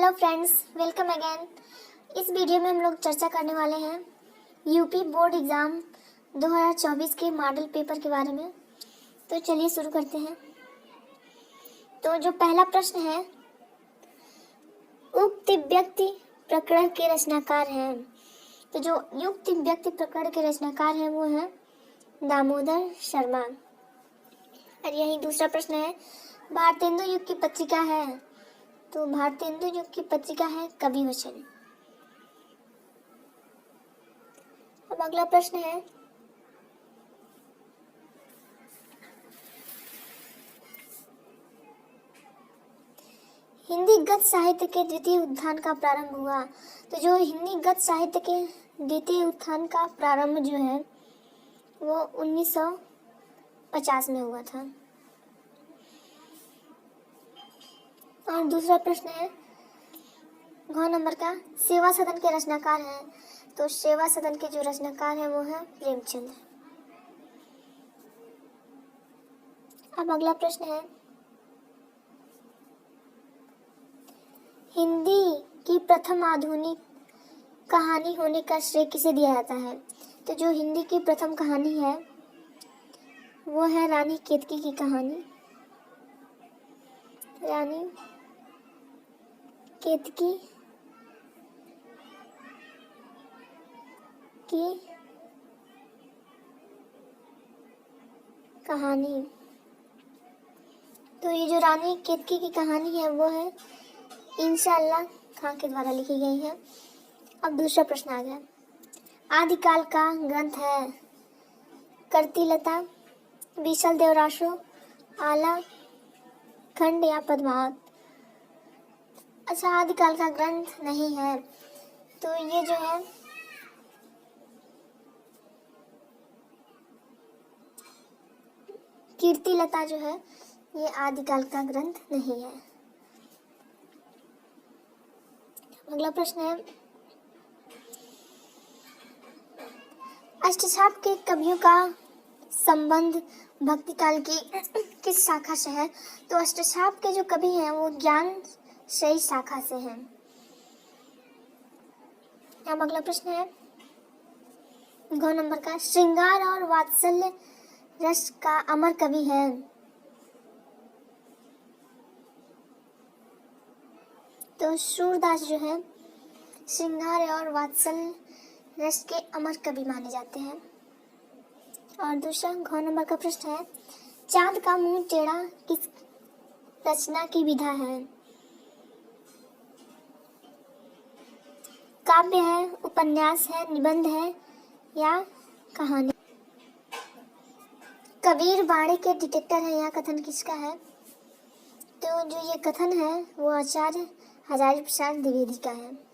Hello friends, welcome again. इस video में हम लोग चर्चा करने वाले हैं यूपी बोर्ड एग्ज़ाम 2024 के मॉडल पेपर के बारे में। तो चलिए शुरू करते हैं। तो जो पहला प्रश्न है, उक्त व्यक्ति प्रकरण के रचनाकार हैं। तो जो युक्त व्यक्ति प्रकरण के रचनाकार हैं वो हैं दामोदर शर्मा। और यही दूसरा प्रश्न है, भारतेंदु युग की पत्रिका है। तो भारतेंदु युग की पत्रिका है कवि वचन। अब अगला प्रश्न है, हिंदी गद्य साहित्य के द्वितीय उत्थान का प्रारंभ हुआ। तो जो हिंदी गद्य साहित्य के द्वितीय उत्थान का प्रारंभ जो है वो 1950 में हुआ था। और दूसरा प्रश्न है, घ नंबर का, सेवा सदन के रचनाकार हैं। तो सेवा सदन के जो रचनाकार हैं वो है प्रेमचंद। अब अगला प्रश्न है, हिंदी की प्रथम आधुनिक कहानी होने का श्रेय किसे दिया जाता है। तो जो हिंदी की प्रथम कहानी है वो है रानी केतकी की कहानी। रानी केतकी की कहानी। तो ये जो रानी केतकी की कहानी है वो है इंशाअल्लाह खां के द्वारा लिखी गई है। अब दूसरा प्रश्न आ गया, आदिकाल का ग्रंथ है करतिलता, बीसल देवरासो, आला खंड या पद्मावत। अच्छा, आदिकाल का ग्रंथ नहीं है। तो ये जो है कीर्तिलता जो है ये आदिकाल का ग्रंथ नहीं है। अगला प्रश्न है, अष्टछाप के कवियों का संबंध भक्ति काल की किस शाखा से है। तो अष्टछाप के जो कवि हैं वो ज्ञान शयी शाखा से हैं। अब अगला प्रश्न है, घ नंबर का, श्रृंगार और वात्सल्य रस का अमर कवि है। तो सूरदास जो है श्रृंगार और वात्सल्य रस के अमर कवि माने जाते हैं। और दूसरा घ नंबर का प्रश्न है, चांद का मुंह टेढ़ा किस रचना की विधा है। काव्य है, उपन्यास है, निबंध है या कहानी। कबीर बाड़े के डिटेक्टर है, यह कथन किसका है। तो जो ये कथन है वो आचार्य हजारी प्रसाद द्विवेदी का है।